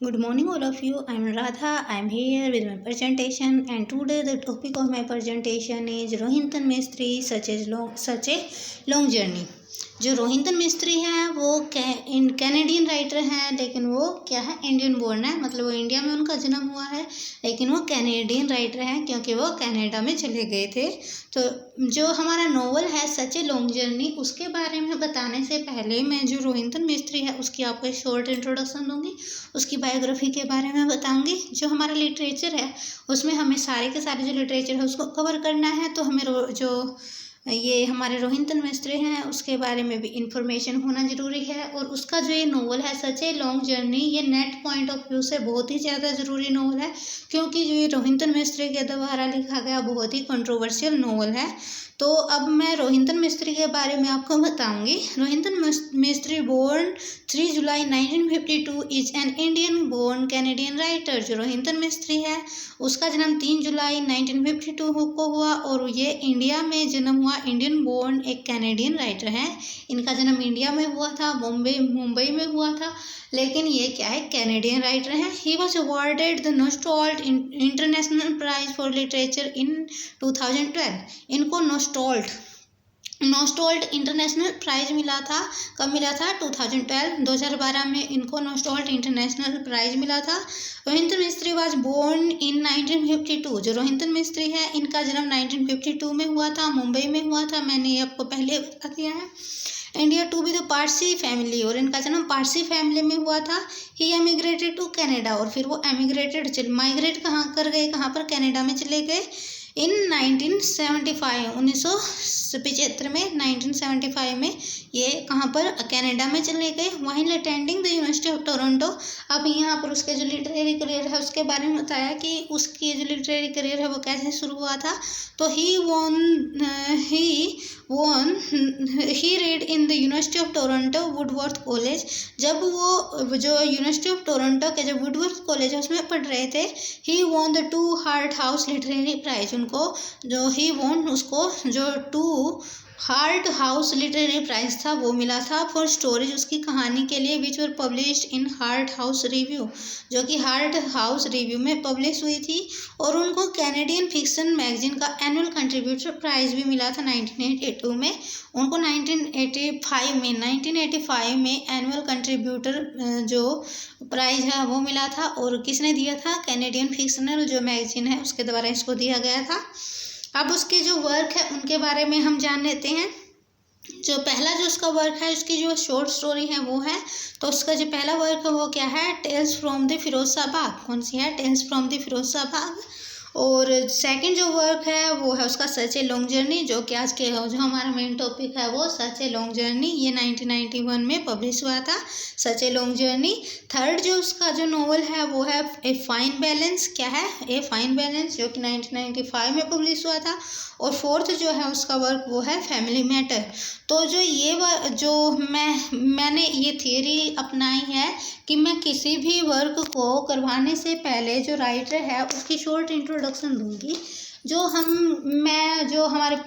Good morning, all of you. I'm Radha. I'm here with my presentation, and today the topic of my presentation is रोहिंतन मिस्त्री such a long journey. जो रोहिंतन मिस्त्री हैं वो Canadian writer हैं, लेकिन वो क्या है, इंडियन बोर्न है। मतलब वो इंडिया में उनका जन्म हुआ है, लेकिन वो कैनेडियन राइटर हैं क्योंकि वो कनाडा में चले गए थे। तो जो हमारा नोवेल है सच ए लॉन्ग जर्नी, उसके बारे में बताने से पहले मैं जो रोहिंतन मिस्त्री है उसकी आपको एक शॉर्ट इंट्रोडक्शन दूंगी, उसकी बायोग्राफी के बारे में बताऊंगी। जो हमारा लिटरेचर है उसमें हमें सारे के सारे जो लिटरेचर है उसको कवर करना है, तो हमें जो ये हमारे रोहिंतन मिस्त्री हैं उसके बारे में भी इंफॉर्मेशन होना ज़रूरी है। और उसका जो ये नोवेल है सच ए लॉन्ग जर्नी, ये नेट पॉइंट ऑफ व्यू से बहुत ही ज़्यादा ज़रूरी नोवेल है, क्योंकि जो ये रोहिंतन मिस्त्री के द्वारा लिखा गया बहुत ही कंट्रोवर्शियल नोवेल है। तो अब मैं रोहिंतन मिस्त्री के बारे में आपको बताऊंगी। Rohinton Mistry born 3 July 1952 is an Indian born Canadian writer. जो रोहिंतन मिस्त्री है उसका जन्म 3 जुलाई 1952 को हुआ और ये इंडिया में जन्म हुआ। इंडियन बोर्न एक कैनेडियन राइटर हैं। इनका जन्म इंडिया में हुआ था, मुंबई में हुआ था, लेकिन ये क्या है, कैनेडियन राइटर हैं। He was awarded the Neustadt international prize for literature in 2012। इनको नोस्टॉल्ट इंटरनेशनल प्राइज मिला था। कब मिला था? 2012 में इनको नोस्टॉल्ट इंटरनेशनल प्राइज मिला था। रोहिंतन मिस्त्री वाज बोर्न इन 1952। जो रोहिंतन मिस्त्री है इनका जन्म 1952 में हुआ था, मुंबई में हुआ था। मैंने ये आपको पहले बता दिया है। India to be the Parsi family, और इनका जन्म पारसी फैमिली में हुआ था। ही एमिग्रेटेड टू कनाडा, और फिर वो माइग्रेट कहाँ कर गए, कहाँ पर, कनाडा में चले गए। इन 1975 1975 में 1975 में ये कहाँ पर, कनाडा में चले गए। While attending the University of Toronto. अब यहाँ पर उसके जो लिटरेरी करियर है उसके बारे में बताया कि उसकी जो लिटरेरी करियर है वो कैसे शुरू हुआ था। तो he read in the University of Toronto Woodsworth College. जब वो जो यूनिवर्सिटी ऑफ टोरंटो के जो वुडवर्थ कॉलेज है उसमें पढ़ रहे थे, he won the 2 Hart House literary prize. उनको जो ही वॉन, उसको जो 2 हार्ट हाउस लिटरेरी प्राइज था वो मिला था फॉर स्टोरीज, उसकी कहानी के लिए, which were published in Hart House review, जो कि हार्ट हाउस रिव्यू में पब्लिश हुई थी। और उनको कैनेडियन फिक्शन मैगजीन का एनुअल कंट्रीब्यूटर प्राइज भी मिला था 1982 में। उनको 1985 में एनुअल कंट्रीब्यूटर जो प्राइज है वो मिला था। और किसने दिया था? कैनेडियन फिक्शनल जो मैगजीन है उसके द्वारा इसको दिया गया था। अब उसके जो वर्क है उनके बारे में हम जान लेते हैं। जो पहला जो उसका वर्क है, उसकी जो शॉर्ट स्टोरी है वो है, तो उसका जो पहला वर्क है वो क्या है, टेल्स फ्रॉम द फिरोजाबाद। कौन सी है? Tales from the Firozabad. और सेकंड जो वर्क है वो है उसका सच ए लॉन्ग जर्नी, जो कि आज के जो हमारा मेन टॉपिक है वो सच ए लॉन्ग जर्नी, ये 1991 में पब्लिश हुआ था, सच ए लॉन्ग जर्नी। थर्ड जो उसका जो नोवेल है वो है ए फाइन बैलेंस। क्या है? ए फाइन बैलेंस, जो कि 1995 में पब्लिश हुआ था। और फोर्थ जो है उसका वर्क वो है फैमिली मैटर। तो जो मैंने ये थियरी अपनाई है कि मैं किसी भी वर्क को करवाने से पहले जो राइटर है उसकी शॉर्ट इंट्रोडक्शन दूंगी।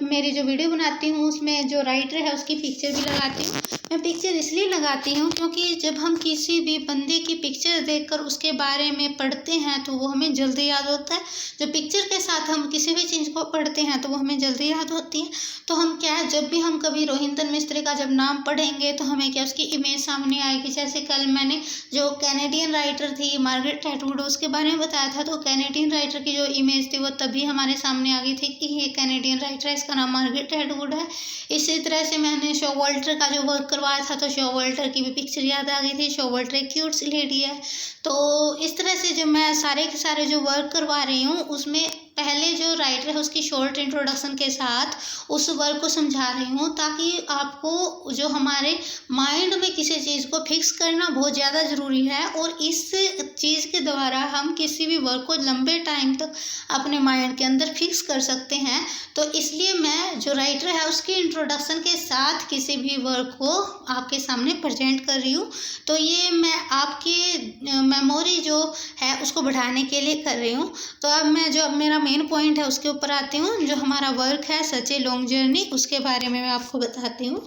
मेरी जो वीडियो बनाती हूँ उसमें जो राइटर है उसकी पिक्चर भी लगाती हूँ। मैं पिक्चर इसलिए लगाती हूँ क्योंकि जब हम किसी भी बंदे की पिक्चर देखकर उसके बारे में पढ़ते हैं तो वो हमें जल्दी याद होता है। जो पिक्चर के साथ हम किसी भी चीज़ को पढ़ते हैं तो वो हमें जल्दी याद होती है। तो हम क्या है, जब भी हम कभी रोहिंतन मिस्त्री का जब नाम पढ़ेंगे तो हमें क्या, उसकी इमेज सामने आएगी। जैसे कल मैंने जो कैनेडियन राइटर थी मार्गरेट एटवुड, उसके बारे में बताया था, तो कैनेडियन राइटर की जो इमेज थी वो तभी हमारे सामने आ गई थी कि ये कैनेडियन राइटर है, इसका नाम मार्गरेट एटवुड है। इसी तरह से मैंने शोवाल्टर का जो वर्क करवाया था तो शोवाल्टर की भी पिक्चर याद आ गई थी। शोवाल्टर एक क्यूट सी लेडी है। तो इस तरह से जो मैं सारे के सारे जो वर्क करवा रही हूँ उसमें पहले जो राइटर है उसकी शॉर्ट इंट्रोडक्शन के साथ उस वर्क को समझा रही हूँ, ताकि आपको जो हमारे माइंड में किसी चीज़ को फिक्स करना बहुत ज़्यादा ज़रूरी है। और इस चीज़ के द्वारा हम किसी भी वर्क को लंबे टाइम तक अपने माइंड के अंदर फिक्स कर सकते हैं। तो इसलिए मैं जो राइटर है उसकी इंट्रोडक्शन के साथ किसी भी वर्क को आपके सामने प्रेजेंट कर रही हूँ। तो ये मैं आपकी मेमोरी जो है उसको बढ़ाने के लिए कर रही हूँ। तो अब मैं जो मेरा मेन पॉइंट है उसके ऊपर आती हूँ। जो हमारा वर्क है सच ए लॉन्ग जर्नी, उसके बारे में मैं आपको बताती हूँ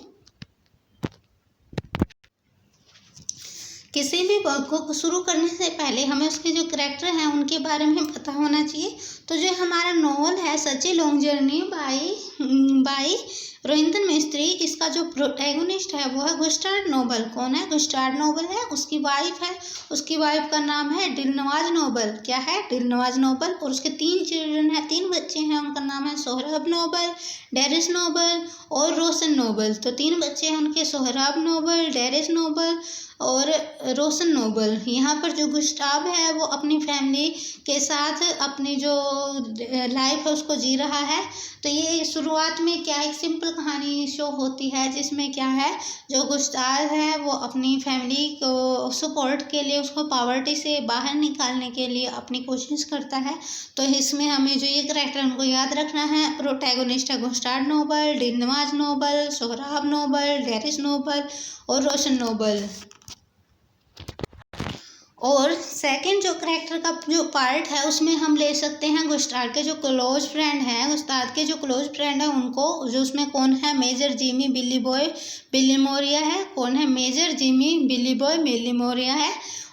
किसी भी वर्क को शुरू करने से पहले हमें उसके जो करैक्टर हैं उनके बारे में पता होना चाहिए। तो जो हमारा नॉवल है such a long journey by Rohinton Mistry, इसका जो प्रोटैगनिस्ट है वो है गुस्टाव नोबल। कौन है? गुस्टाव नोबल है। उसकी वाइफ है, उसकी वाइफ का नाम है दिलनवाज नोबल। क्या है? दिलनवाज नोबल। और उसके 3 चिल्ड्रन हैं, 3 बच्चे हैं। उनका नाम है सोहराब नोबल, डेरिस नोबल और रोशन नोबल। तो 3 बच्चे हैं उनके, सोहराब नोबल, डेरिस नोबल और रोशन नोबल। यहाँ पर जो गुस्टाव है वो अपनी फैमिली के साथ अपनी जो लाइफ है उसको जी रहा है। तो ये शुरुआत में क्या एक सिंपल कहानी शो होती है, जिसमें क्या है, जो गुस्ताव है वो अपनी फैमिली को सपोर्ट के लिए, उसको पॉवर्टी से बाहर निकालने के लिए अपनी कोशिश करता है। तो इसमें हमें जो ये करैक्टर उनको याद रखना है। प्रोटैगनिस्ट है Gustav Noble, Dilnavaz Noble, Sohrab Noble, Darius Noble और रोशन नोबल। और सेकंड जो करैक्टर का जो पार्ट है उसमें हम ले सकते हैं गुस्ताव के जो क्लोज फ्रेंड हैं, गुस्ताव के जो क्लोज फ्रेंड हैं उनको, जो उसमें कौन है, मेजर जिमी बिली बॉय बिली मोरिया है। कौन है? मेजर जिमी बिली बॉय बिली मोरिया है।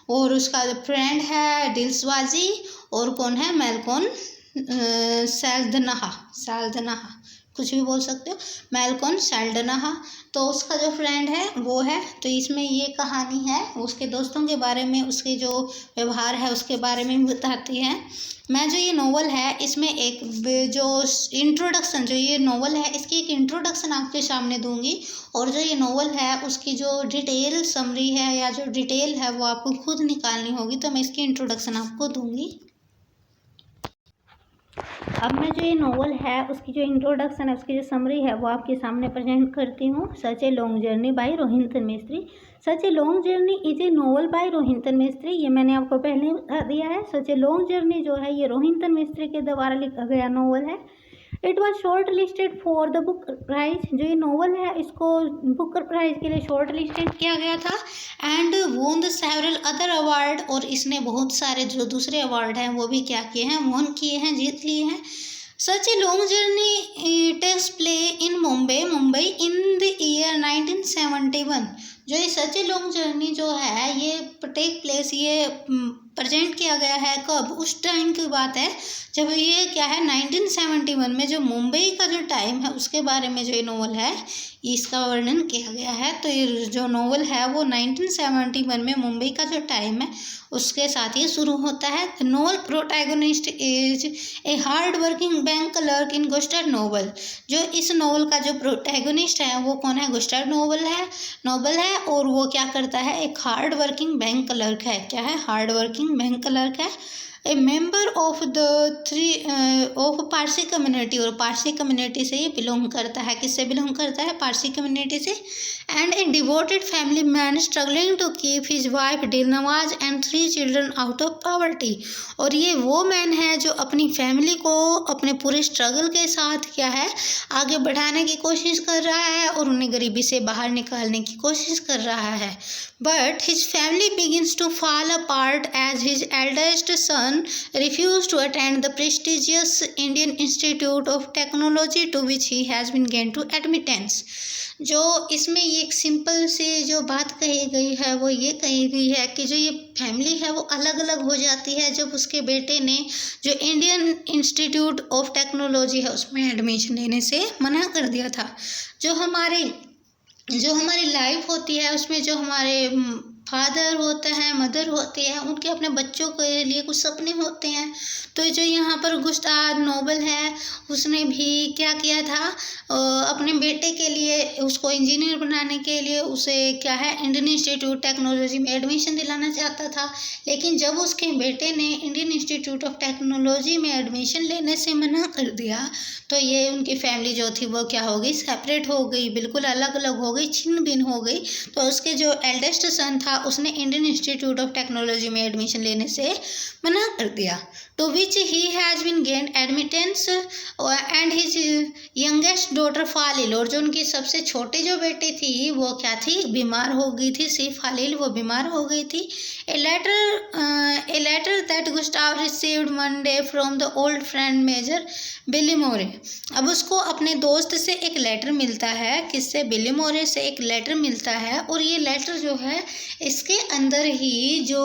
और उसका फ्रेंड है दिलस्वाजी। और कौन है? मैल्कोन सैल्दनाहा, कुछ भी बोल सकते हो, मैल्कोन सैल्दनाहा। तो उसका जो फ्रेंड है वो है। तो इसमें ये कहानी है उसके दोस्तों के बारे में, उसके जो व्यवहार है उसके बारे में बताती है। मैं जो ये नोवेल है इसमें एक जो इंट्रोडक्शन, जो ये नोवेल है इसकी एक इंट्रोडक्शन आपके सामने दूंगी। और जो ये नोवेल है उसकी जो डिटेल समरी है या जो डिटेल है वो आपको खुद निकालनी होगी। तो मैं इसकी इंट्रोडक्शन आपको दूंगी। अब मैं जो ये नोवेल है उसकी जो इंट्रोडक्शन है, उसकी जो समरी है वो आपके सामने प्रेजेंट करती हूँ। Such a long journey by Rohinton Mistry. Such a long journey is a novel by Rohinton Mistry. ये मैंने आपको पहले बता दिया है। सच ए लॉन्ग जर्नी जो है ये रोहिंटन मिस्त्री के द्वारा लिखा गया नोवेल है। It was short listed for the book prize. जो ये नोवेल है इसको बुकर प्राइज के लिए शॉर्ट लिस्टेड किया गया था। And won the several other award, और इसने बहुत सारे जो दूसरे अवार्ड हैं वो भी क्या किए हैं, वोन किए हैं, जीत लिए हैं। Such a long journey takes place in Mumbai in the year 1971। जो ये सच ए लॉन्ग जर्नी जो है ये टेक प्लेस, ये प्रेजेंट किया गया है कब, उस टाइम की बात है जब ये क्या है 1971 में जो मुंबई का जो टाइम है उसके बारे में जो ये नोवेल है इसका वर्णन किया गया है। तो ये जो नोवेल है वो 1971 में मुंबई का जो टाइम है उसके साथ ये शुरू होता है। Novel protagonist is a hard working bank clerk in Gustav Noble. जो इस नोवेल का जो प्रोटैगनिस्ट है वो कौन है, गुस्टाव नोबल है। और वो क्या करता है, एक हार्ड वर्किंग बैंक क्लर्क है। क्या है, हार्ड वर्किंग बैंक क्लर्क है। ए मेंबर ऑफ पारसी कम्युनिटी, और पारसी कम्युनिटी से ये बिलोंग करता है। किससे बिलोंग करता है, पारसी कम्युनिटी से। And a devoted family man struggling to keep his wife Dilnawaz and 3 children out of poverty. और ये वो मैन है जो अपनी फैमिली को अपने पूरे स्ट्रगल के साथ क्या है आगे बढ़ाने की कोशिश कर रहा है और उन्हें गरीबी से बाहर निकालने की कोशिश कर रहा है। But his family begins to fall apart as his eldest son refused to attend the prestigious Indian Institute of Technology to which he has been gained to admittance। जो इसमें ये एक सिंपल से जो बात कही गई है वो ये कही गई है कि जो ये फैमिली है वो अलग अलग हो जाती है जब उसके बेटे ने जो इंडियन इंस्टीट्यूट ऑफ टेक्नोलॉजी है उसमें एडमिशन लेने से मना कर दिया था। जो हमारी लाइफ होती है उसमें जो हमारे फादर होते हैं, मदर होती है, उनके अपने बच्चों के लिए कुछ सपने होते हैं। तो जो यहाँ पर गुस्ताव नोबल है उसने भी क्या किया था, अपने बेटे के लिए, उसको इंजीनियर बनाने के लिए उसे क्या है इंडियन इंस्टीट्यूट टेक्नोलॉजी में एडमिशन दिलाना चाहता था। लेकिन जब उसके बेटे ने इंडियन इंस्टीट्यूट ऑफ टेक्नोलॉजी में एडमिशन लेने से मना कर दिया तो ये उनकी फैमिली जो थी वो क्या हो गई, सेपरेट हो गई, बिल्कुल अलग अलग हो गई, छिन्न भिन्न हो गई। तो उसके जो एल्डेस्ट सन था उसने इंडियन इंस्टीट्यूट ऑफ टेक्नोलॉजी में एडमिशन लेने से मना कर दिया। To which he has been gain admittance and his youngest daughter फालिल। और जो उनकी सबसे छोटी जो बेटी थी वो क्या थी, बीमार हो गई थी, सिर्फ फालिल वो बीमार हो गई थी। A letter that Gustav received one day from the old friend Major Bilimoria. अब उसको अपने दोस्त से एक लेटर मिलता है, किससे, बिली मोरे से एक लेटर मिलता है। और ये लेटर जो है इसके अंदर ही जो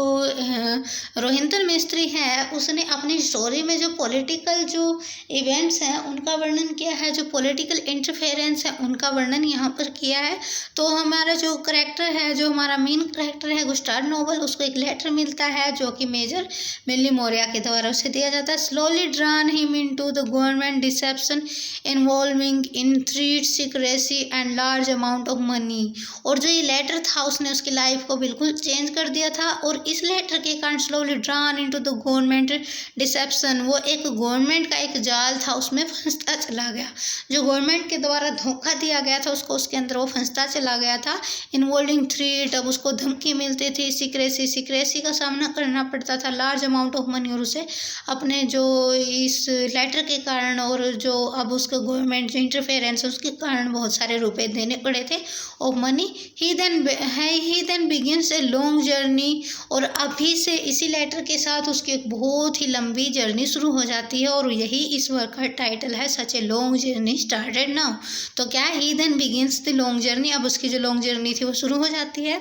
रोहिंटन मिस्त्री है उसने अपनी स्टोरी में जो पॉलिटिकल जो इवेंट्स हैं उनका वर्णन किया है, जो पॉलिटिकल इंटरफेरेंस है उनका वर्णन यहाँ पर किया है। तो हमारा जो करेक्टर है, जो हमारा मेन करेक्टर है गुस्टाव नोबल, उसको एक लेटर मिलता है जो कि मेजर मिली मौर्य के द्वारा उसे दिया जाता है। Slowly drawn him into the government deception involving in threat, secrecy and large amount of money. और जो ये लेटर था उसने उसकी लाइफ को बिल्कुल चेंज कर दिया था। और इस लेटर के कारण slowly drawn into the government deception, वो एक गवर्नमेंट का एक जाल था उसमें फंसता चला गया, जो गवर्नमेंट के द्वारा धोखा दिया गया था उसको उसके अंदर वो फंसता चला गया था। इन्वॉल्विंग थ्रेट, अब उसको धमकी मिलती थी, सीक्रेसी का सामना करना पड़ता था, लार्ज अमाउंट ऑफ मनी, और उसे अपने जो इस लेटर के कारण और जो अब उसका गवर्नमेंट जो इंटरफेरेंस है उसके कारण बहुत सारे रुपए देने पड़े थे of money. He then begins a long journey, और अभी से इसी लेटर के साथ उसकी एक बहुत ही लंबी जर्नी शुरू हो जाती है, और यही इस वर्क का टाइटल है, such a long journey started now. तो क्या है, he then begins the long journey, अब उसकी जो लॉन्ग जर्नी थी वो शुरू हो जाती है।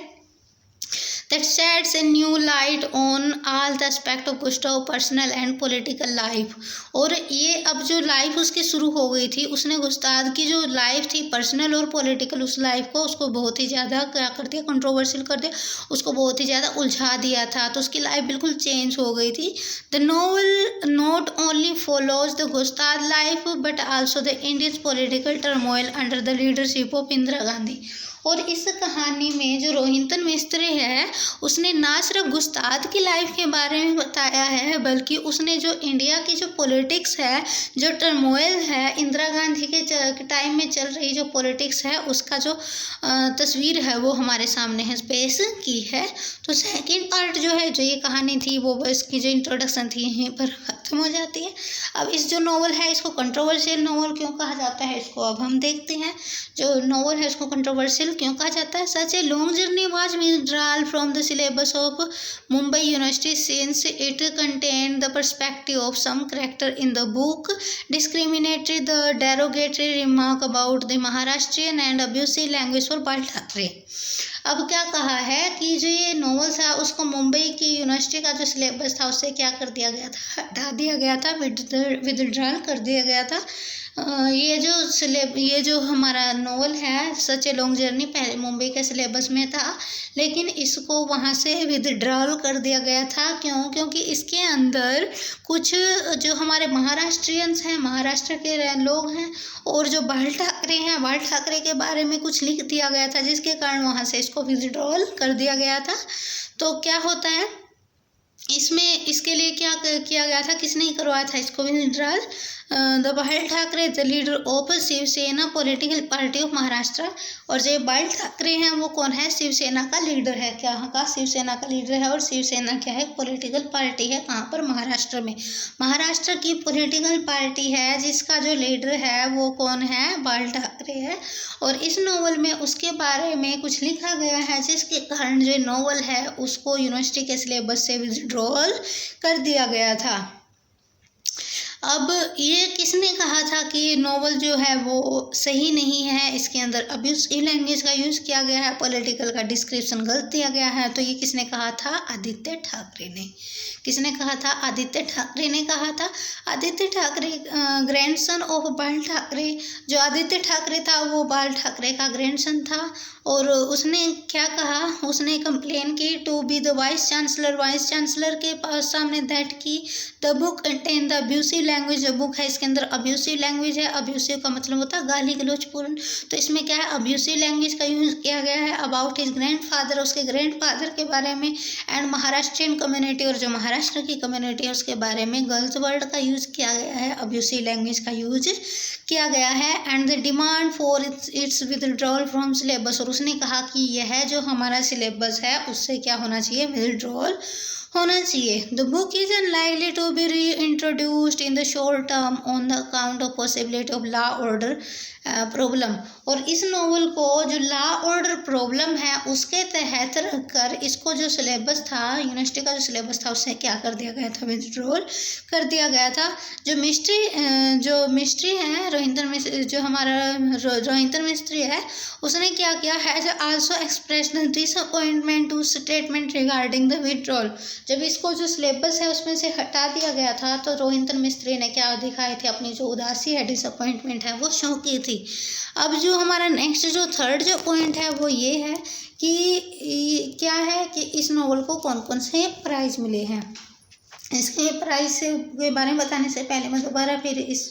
That sheds a new light on all the aspect of Gustav's personal and political life। और ये अब जो लाइफ उसकी शुरू हो गई थी, उसने गुस्ताव की जो लाइफ थी पर्सनल और पॉलिटिकल, उस लाइफ को उसको बहुत ही ज़्यादा क्या कर दिया, कंट्रोवर्शियल कर दिया, उसको बहुत ही ज़्यादा उलझा दिया था। तो उसकी लाइफ बिल्कुल चेंज हो गई थी। The novel not only follows the Gustav life but also the Indian political turmoil under the leadership of Indira Gandhi. और इस कहानी में जो रोहिंटन मिस्त्री है उसने ना सिर्फ गुस्ताव की लाइफ के बारे में बताया है, बल्कि उसने जो इंडिया की जो पॉलिटिक्स है, जो टर्मोइल है, इंदिरा गांधी के टाइम में चल रही जो पॉलिटिक्स है उसका जो तस्वीर है वो हमारे सामने है पेश की है। तो सेकंड पार्ट जो है, जो ये कहानी थी वो इसकी जो इंट्रोडक्शन थी यहीं पर खत्म हो जाती है। अब इस जो नॉवल है इसको कंट्रोवर्शियल नॉवल क्यों कहा जाता है, इसको अब हम देखते हैं। जो नॉवल है उसको कंट्रोवर्शियल क्यों कहा जाता है। Such a long journey was withdrawal from the syllabus of Mumbai University since it contain the perspective of some character in the book discriminatory the derogatory remark about the Maharashtrian and abusive language for Bal Thackeray. अब क्या कहा है कि जो ये novel था उसको मुंबई की यूनिवर्सिटी का जो सिलेबस था उससे क्या कर दिया गया था, हटा दिया गया था, विथड्रॉल कर दिया गया था। ये जो हमारा नॉवल है सच ए लॉन्ग जर्नी पहले मुंबई के सिलेबस में था, लेकिन इसको वहाँ से विथड्रॉल कर दिया गया था। क्योंकि इसके अंदर कुछ जो हमारे महाराष्ट्रियंस हैं, महाराष्ट्र के लोग हैं, और जो बाल ठाकरे हैं, बाल ठाकरे के बारे में कुछ लिख दिया गया था, जिसके कारण वहाँ से इसको विथड्रॉल कर दिया गया था। तो क्या होता है इसमें, इसके लिए क्या किया गया था, किसने करवाया था इसको withdrawal, the Bal Thackeray the leader of Shiv Sena political party of Maharashtra. और जो बाल ठाकरे हैं वो कौन है, शिवसेना का लीडर है, क्या का शिवसेना का लीडर है। और शिवसेना क्या है, पॉलिटिकल पार्टी है, कहाँ पर, महाराष्ट्र में। महाराष्ट्र की पॉलिटिकल पार्टी है जिसका जो लीडर है वो कौन है, बाल ठाकरे है। और इस नॉवल में उसके बारे में कुछ लिखा गया है जिसके कारण जो नॉवल है उसको यूनिवर्सिटी के सिलेबस से विथड्रॉल कर दिया गया था। अब ये किसने कहा था कि नॉवल जो है वो सही नहीं है, इसके अंदर अब्यूसिव लैंग्वेज का यूज़ किया गया है, पॉलिटिकल का डिस्क्रिप्शन गलत दिया गया है। तो ये किसने कहा था, आदित्य ठाकरे ने। किसने कहा था, आदित्य ठाकरे ने कहा था। आदित्य ठाकरे ग्रैंडसन ऑफ बाल ठाकरे, जो आदित्य ठाकरे था वो बाल ठाकरे का ग्रैंडसन था। और उसने क्या कहा, उसने कंप्लेन की to be the vice chancellor के पास सामने दैट की the book contain the abusive language. जो बुक है इसके अंदर अब्यूसिव लैंग्वेज है। अब्यूसिव का मतलब होता है गाली गलौजपूर्ण, तो इसमें क्या है, अब्यूसिव लैंग्वेज का यूज़ किया गया है। अबाउट हिज ग्रैंडफादर, उसके ग्रैंडफादर के बारे में, एंड महाराष्ट्रियन कम्युनिटी, और जो महाराष्ट्र की कम्युनिटी है उसके बारे में गलत वर्ड का यूज़ किया गया है, अब्यूसिव लैंग्वेज का यूज किया गया है। And the demand for its withdrawal from syllabus, और उसने कहा कि यह जो हमारा सिलेबस है उससे क्या होना चाहिए, विथड्रॉल होना चाहिए। The book is unlikely to be reintroduced in the short term on the account of possibility of law order problem. और इस नॉवल को जो लॉ ऑर्डर प्रॉब्लम है उसके तहत रखकर इसको जो सिलेबस था, यूनिवर्सिटी का जो सिलेबस था, उससे क्या कर दिया गया था, विथड्रॉल कर दिया गया था। जो मिस्ट्री है रोहिंटन मिस्त्री, जो हमारा रोहिंटन मिस्त्री है, उसने क्या किया, has also expressed disappointment to statement regarding the withdrawal. जब इसको जो सिलेबस है उसमें से हटा दिया गया था तो रोहिंटन मिस्त्री ने क्या दिखाए थे, अपनी जो उदासी है, डिसअपॉइंटमेंट है, वो शो की थी। अब जो हमारा नेक्स्ट जो थर्ड जो पॉइंट है वो ये है कि क्या है कि इस नॉवल को कौन कौन से प्राइज़ मिले हैं। इसके प्राइस के बारे में बताने से पहले मैं दोबारा फिर इस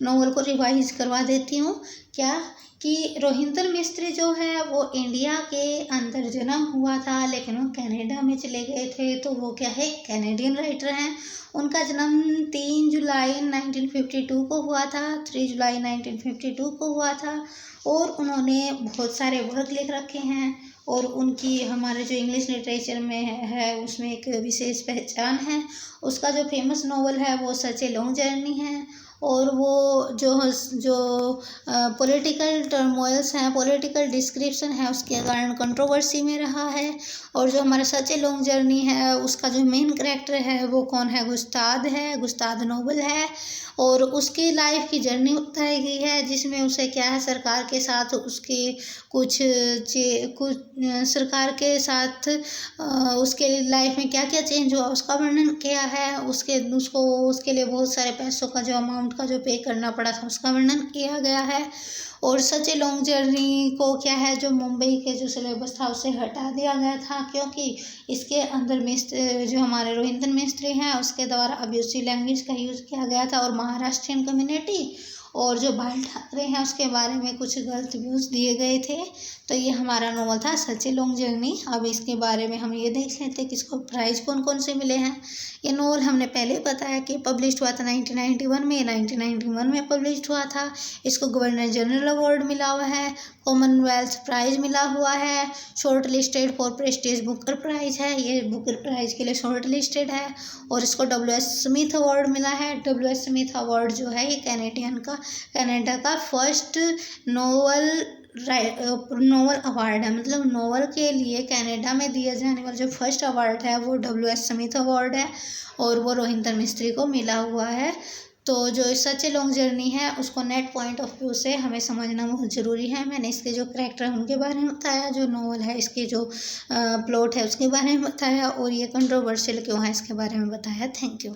नॉवल को रिवाइज करवा देती हूँ। क्या कि रोहिंटन मिस्त्री जो है वो इंडिया के अंदर जन्म हुआ था, लेकिन वो कनाडा में चले गए थे, तो वो क्या है, कैनेडियन राइटर हैं। उनका जन्म 3 जुलाई 1952 को हुआ था, 3 जुलाई 1952 को हुआ था। और उन्होंने बहुत सारे वर्क लिख रखे हैं और उनकी हमारे जो इंग्लिश लिटरेचर में है उसमें एक विशेष पहचान है। उसका जो फेमस नॉवल है वो सच ए लॉन्ग जर्नी है। और वो जो पॉलिटिकल टर्मोइल्स हैं, पॉलिटिकल डिस्क्रिप्शन है, उसके कारण कंट्रोवर्सी में रहा है। और जो हमारा सच ए लॉन्ग जर्नी है उसका जो मेन कैरेक्टर है वो कौन है, गुस्ताद है, गुस्ताद नोबल है। और उसकी लाइफ की जर्नी बताई गई है जिसमें उसे क्या है, सरकार के साथ उसके कुछ सरकार के साथ उसके लाइफ में क्या क्या चेंज हुआ उसका वर्णन किया है। उसके लिए बहुत सारे पैसों का जो अमाउंट का जो पे करना पड़ा था उसका वर्णन किया गया है। और सच ए लॉन्ग जर्नी को क्या है, जो मुंबई के जो सिलेबस था उसे हटा दिया गया था, क्योंकि इसके अंदर जो हमारे रोहिंटन मिस्त्री हैं उसके द्वारा अब्यूसिव लैंग्वेज का यूज़ किया गया था। और महाराष्ट्रियन कम्युनिटी और जो बाल ठाकरे हैं उसके बारे में कुछ गलत व्यूज़ दिए गए थे। तो ये हमारा नॉवल था सच ए लॉन्ग जर्नी। अब इसके बारे में हम ये देख लेते हैं कि इसको प्राइज़ कौन कौन से मिले हैं। ये नॉवल हमने पहले बताया कि पब्लिश हुआ था 1991 में, 1991 में पब्लिश हुआ था। इसको गवर्नर जनरल अवार्ड मिला हुआ है, कॉमनवेल्थ प्राइज़ मिला हुआ है, short listed for prestige Booker prize है, ये बुकर प्राइज़ के लिए शॉर्ट लिस्टेड है। और इसको WS स्मिथ अवार्ड मिला है। WS स्मिथ अवार्ड जो है ये कनाडा का फर्स्ट नोवेल अवार्ड है। मतलब नोवेल के लिए कनाडा में दिया जाने वाला जो फर्स्ट अवार्ड है वो WS स्मिथ अवार्ड है और वो रोहिंटन मिस्त्री को मिला हुआ है। तो जो सच ए लॉन्ग जर्नी है उसको नेट पॉइंट ऑफ व्यू से हमें समझना बहुत ज़रूरी है। मैंने इसके जो करैक्टर हैं उनके बारे में बताया, जो नॉवल है इसके जो प्लॉट है उसके बारे में बताया, और ये कंट्रोवर्शियल क्यों है इसके बारे में बताया। Thank you.